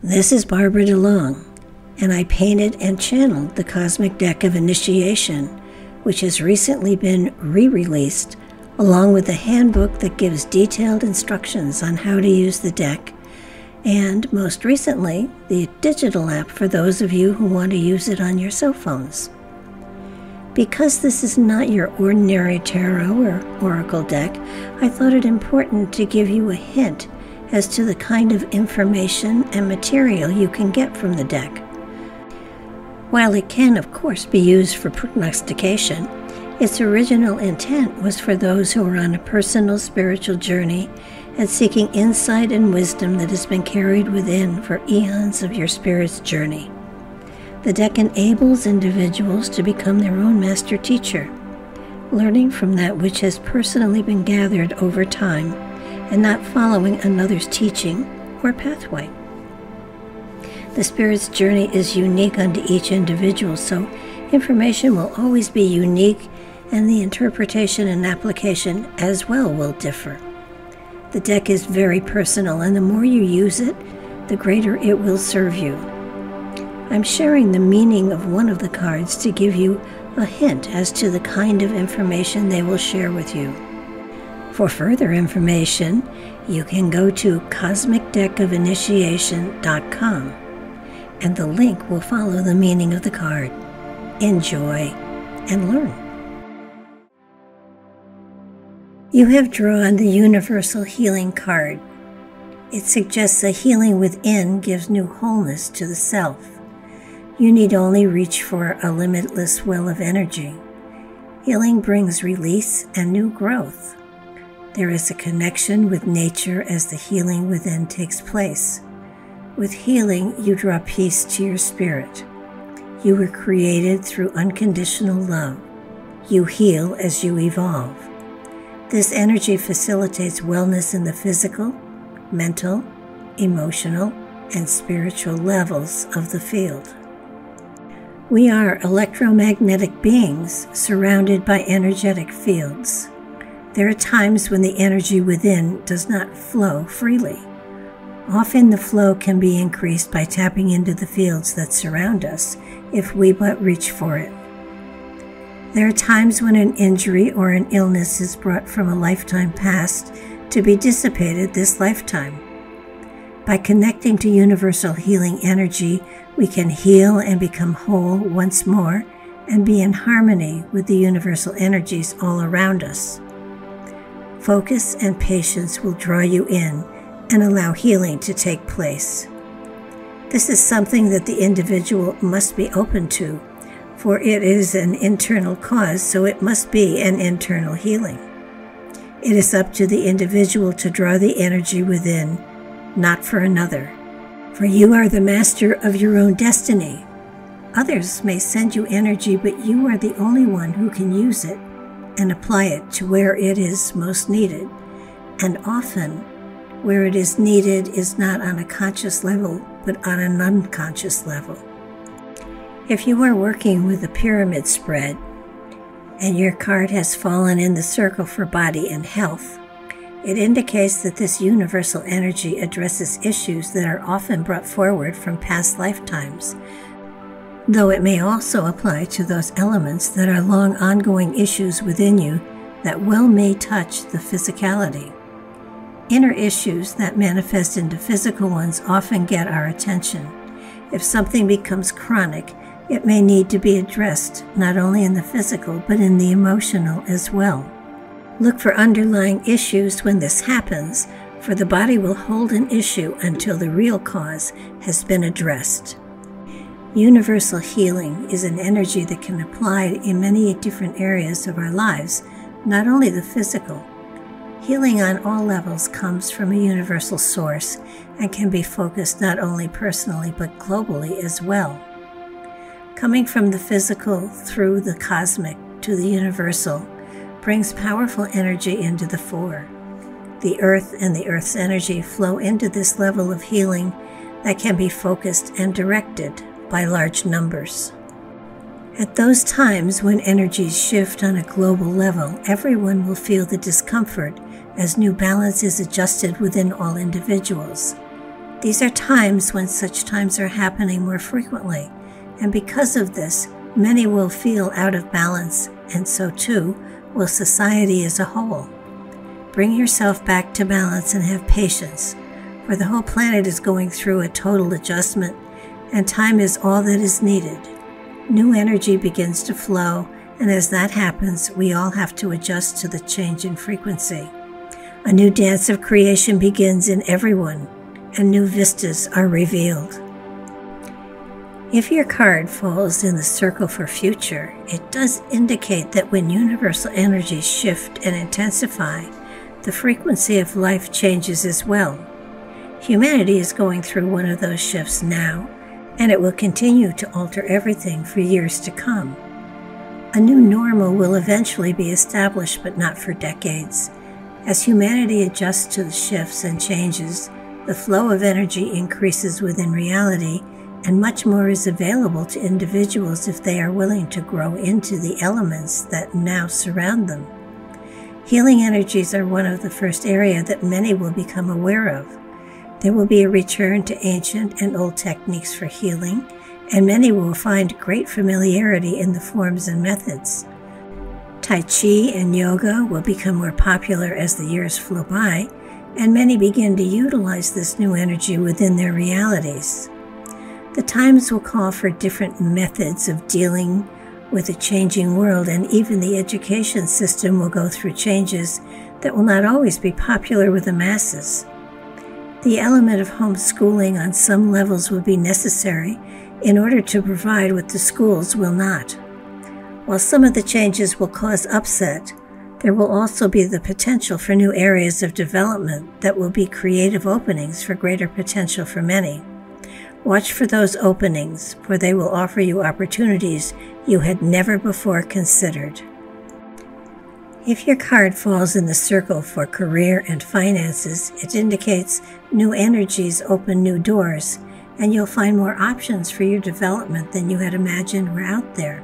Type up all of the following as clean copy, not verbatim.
This is Barbara DeLong, and I painted and channeled the Cosmic Deck of Initiation, which has recently been re-released, along with a handbook that gives detailed instructions on how to use the deck, and most recently, the digital app for those of you who want to use it on your cell phones. Because this is not your ordinary tarot or oracle deck, I thought it important to give you a hint as to the kind of information and material you can get from the deck. While it can, of course, be used for prognostication, its original intent was for those who are on a personal spiritual journey and seeking insight and wisdom that has been carried within for eons of your spirit's journey. The deck enables individuals to become their own master teacher, learning from that which has personally been gathered over time and not following another's teaching or pathway. The spirit's journey is unique unto each individual, so information will always be unique, and the interpretation and application as well will differ. The deck is very personal, and the more you use it, the greater it will serve you. I'm sharing the meaning of one of the cards to give you a hint as to the kind of information they will share with you. For further information, you can go to cosmicdeckofinitiation.com, and the link will follow the meaning of the card. Enjoy and learn. You have drawn the Universal Healing card. It suggests that healing within gives new wholeness to the self. You need only reach for a limitless well of energy. Healing brings release and new growth. There is a connection with nature as the healing within takes place. With healing, you draw peace to your spirit. You were created through unconditional love. You heal as you evolve. This energy facilitates wellness in the physical, mental, emotional, and spiritual levels of the field. We are electromagnetic beings surrounded by energetic fields. There are times when the energy within does not flow freely. Often the flow can be increased by tapping into the fields that surround us if we but reach for it. There are times when an injury or an illness is brought from a lifetime past to be dissipated this lifetime. By connecting to universal healing energy, we can heal and become whole once more and be in harmony with the universal energies all around us. Focus and patience will draw you in and allow healing to take place. This is something that the individual must be open to, for it is an internal cause, so it must be an internal healing. It is up to the individual to draw the energy within, not for another. For you are the master of your own destiny. Others may send you energy, but you are the only one who can use it and apply it to where it is most needed. And often, where it is needed is not on a conscious level, but on an unconscious level. If you are working with a pyramid spread, and your card has fallen in the circle for body and health, it indicates that this universal energy addresses issues that are often brought forward from past lifetimes, though it may also apply to those elements that are long ongoing issues within you that well may touch the physicality. Inner issues that manifest into physical ones often get our attention. If something becomes chronic, it may need to be addressed not only in the physical but in the emotional as well. Look for underlying issues when this happens, for the body will hold an issue until the real cause has been addressed. Universal healing is an energy that can apply in many different areas of our lives, not only the physical. Healing on all levels comes from a universal source and can be focused not only personally but globally as well. Coming from the physical through the cosmic to the universal brings powerful energy into the fore. The earth and the earth's energy flow into this level of healing that can be focused and directed by large numbers. At those times when energies shift on a global level, everyone will feel the discomfort as new balance is adjusted within all individuals. These are times when such times are happening more frequently, and because of this, many will feel out of balance, and so too will society as a whole. Bring yourself back to balance and have patience, for the whole planet is going through a total adjustment, and time is all that is needed. New energy begins to flow, and as that happens, we all have to adjust to the change in frequency. A new dance of creation begins in everyone, and new vistas are revealed. If your card falls in the circle for future, it does indicate that when universal energies shift and intensify, the frequency of life changes as well. Humanity is going through one of those shifts now, and it will continue to alter everything for years to come. A new normal will eventually be established, but not for decades. As humanity adjusts to the shifts and changes, the flow of energy increases within reality, and much more is available to individuals if they are willing to grow into the elements that now surround them. Healing energies are one of the first areas that many will become aware of. There will be a return to ancient and old techniques for healing, and many will find great familiarity in the forms and methods. Tai Chi and yoga will become more popular as the years flow by, and many begin to utilize this new energy within their realities. The times will call for different methods of dealing with a changing world, and even the education system will go through changes that will not always be popular with the masses. The element of homeschooling on some levels will be necessary in order to provide what the schools will not. While some of the changes will cause upset, there will also be the potential for new areas of development that will be creative openings for greater potential for many. Watch for those openings, for they will offer you opportunities you had never before considered. If your card falls in the circle for career and finances, it indicates new energies open new doors, and you'll find more options for your development than you had imagined were out there.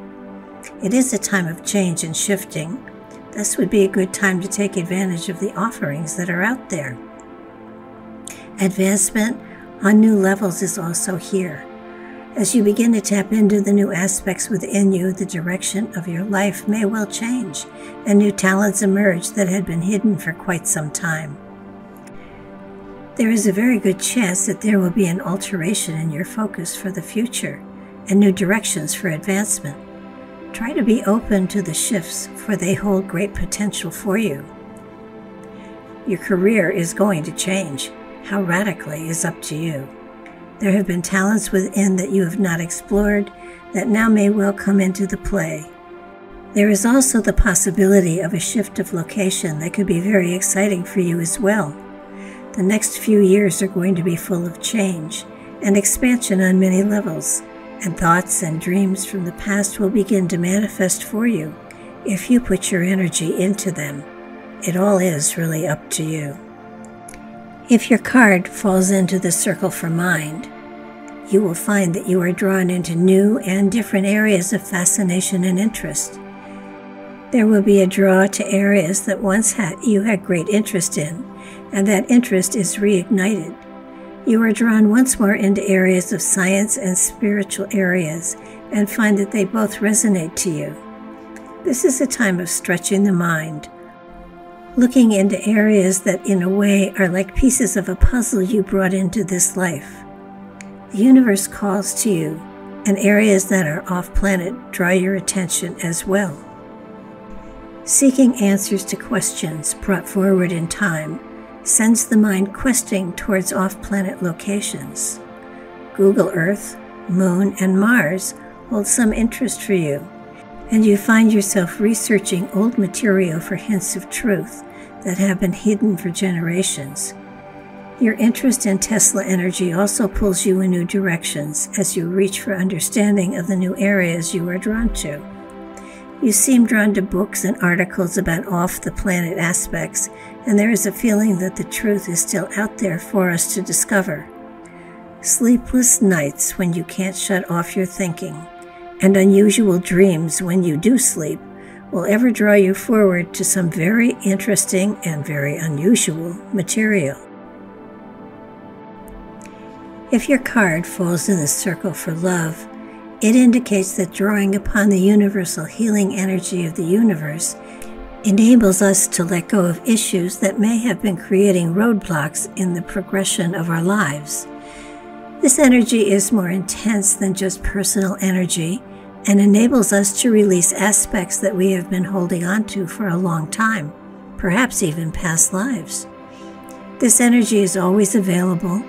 It is a time of change and shifting. This would be a good time to take advantage of the offerings that are out there. Advancement on new levels is also here. As you begin to tap into the new aspects within you, the direction of your life may well change, and new talents emerge that had been hidden for quite some time. There is a very good chance that there will be an alteration in your focus for the future and new directions for advancement. Try to be open to the shifts, for they hold great potential for you. Your career is going to change. How radically is up to you. There have been talents within that you have not explored that now may well come into the play. There is also the possibility of a shift of location that could be very exciting for you as well. The next few years are going to be full of change and expansion on many levels, and thoughts and dreams from the past will begin to manifest for you if you put your energy into them. It all is really up to you. If your card falls into the circle for mind, you will find that you are drawn into new and different areas of fascination and interest. There will be a draw to areas that once you had great interest in, and that interest is reignited. You are drawn once more into areas of science and spiritual areas, and find that they both resonate to you. This is a time of stretching the mind, looking into areas that in a way are like pieces of a puzzle you brought into this life. The universe calls to you, and areas that are off-planet draw your attention as well. Seeking answers to questions brought forward in time sends the mind questing towards off-planet locations. Google Earth, Moon, and Mars hold some interest for you, and you find yourself researching old material for hints of truth that have been hidden for generations. Your interest in Tesla energy also pulls you in new directions as you reach for understanding of the new areas you are drawn to. You seem drawn to books and articles about off-the-planet aspects, and there is a feeling that the truth is still out there for us to discover. Sleepless nights when you can't shut off your thinking, and unusual dreams when you do sleep, will ever draw you forward to some very interesting and very unusual material. If your card falls in the circle for love, it indicates that drawing upon the universal healing energy of the universe enables us to let go of issues that may have been creating roadblocks in the progression of our lives. This energy is more intense than just personal energy and enables us to release aspects that we have been holding on to for a long time, perhaps even past lives. This energy is always available,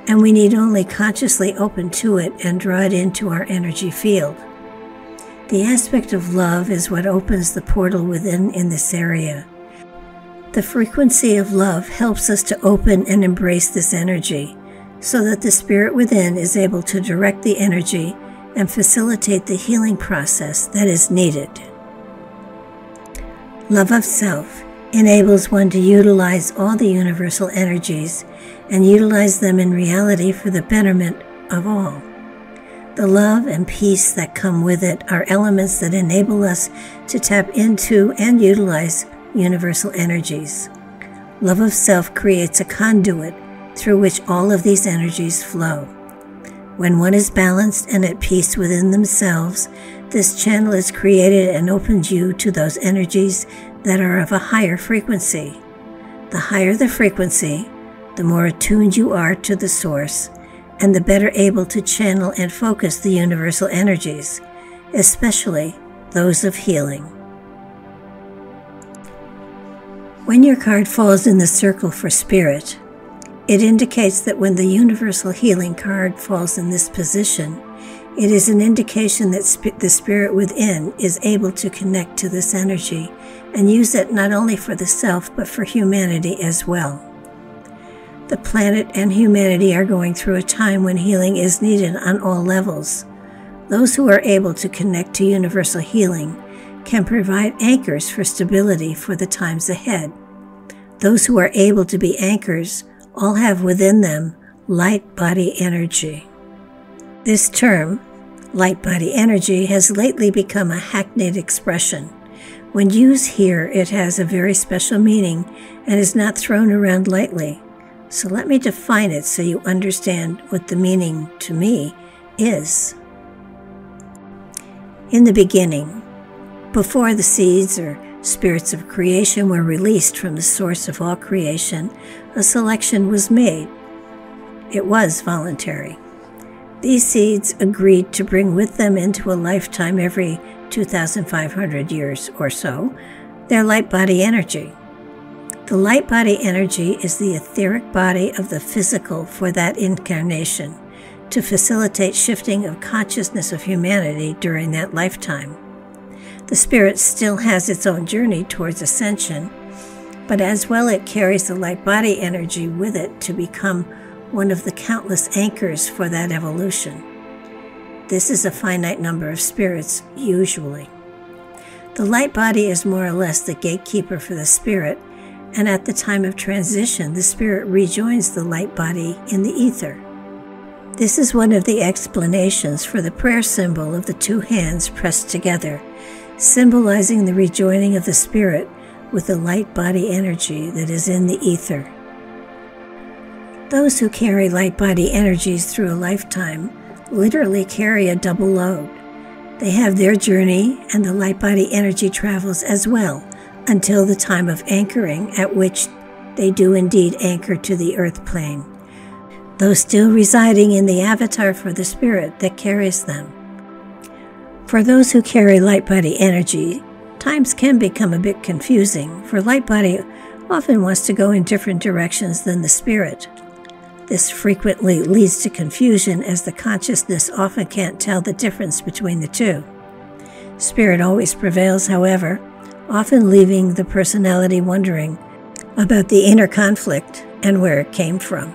and we need only consciously open to it and draw it into our energy field. The aspect of love is what opens the portal within in this area. The frequency of love helps us to open and embrace this energy, so that the spirit within is able to direct the energy and facilitate the healing process that is needed. Love of self enables one to utilize all the universal energies and utilize them in reality for the betterment of all. The love and peace that come with it are elements that enable us to tap into and utilize universal energies. Love of self creates a conduit through which all of these energies flow. When one is balanced and at peace within themselves, this channel is created and opens you to those energies that are of a higher frequency. The higher the frequency, the more attuned you are to the source, and the better able to channel and focus the universal energies, especially those of healing. When your card falls in the circle for spirit, it indicates that when the universal healing card falls in this position, it is an indication that the spirit within is able to connect to this energy and use it not only for the self but for humanity as well. The planet and humanity are going through a time when healing is needed on all levels. Those who are able to connect to universal healing can provide anchors for stability for the times ahead. Those who are able to be anchors all have within them light body energy. This term, light body energy, has lately become a hackneyed expression. When used here, it has a very special meaning and is not thrown around lightly. So let me define it so you understand what the meaning to me is. In the beginning, before the seeds or spirits of creation were released from the source of all creation, a selection was made. It was voluntary. These seeds agreed to bring with them into a lifetime every 2,500 years or so their light body energy. The light body energy is the etheric body of the physical for that incarnation, to facilitate shifting of consciousness of humanity during that lifetime. The spirit still has its own journey towards ascension, but as well it carries the light body energy with it to become one of the countless anchors for that evolution. This is a finite number of spirits, usually. The light body is more or less the gatekeeper for the spirit, and at the time of transition, the spirit rejoins the light body in the ether. This is one of the explanations for the prayer symbol of the two hands pressed together, symbolizing the rejoining of the spirit with the light body energy that is in the ether. Those who carry light body energies through a lifetime literally carry a double load. They have their journey, and the light body energy travels as well, until the time of anchoring, at which they do indeed anchor to the earth plane, though still residing in the avatar for the spirit that carries them. For those who carry light body energy, times can become a bit confusing, for light body often wants to go in different directions than the spirit. This frequently leads to confusion, as the consciousness often can't tell the difference between the two. Spirit always prevails, however, often leaving the personality wondering about the inner conflict and where it came from.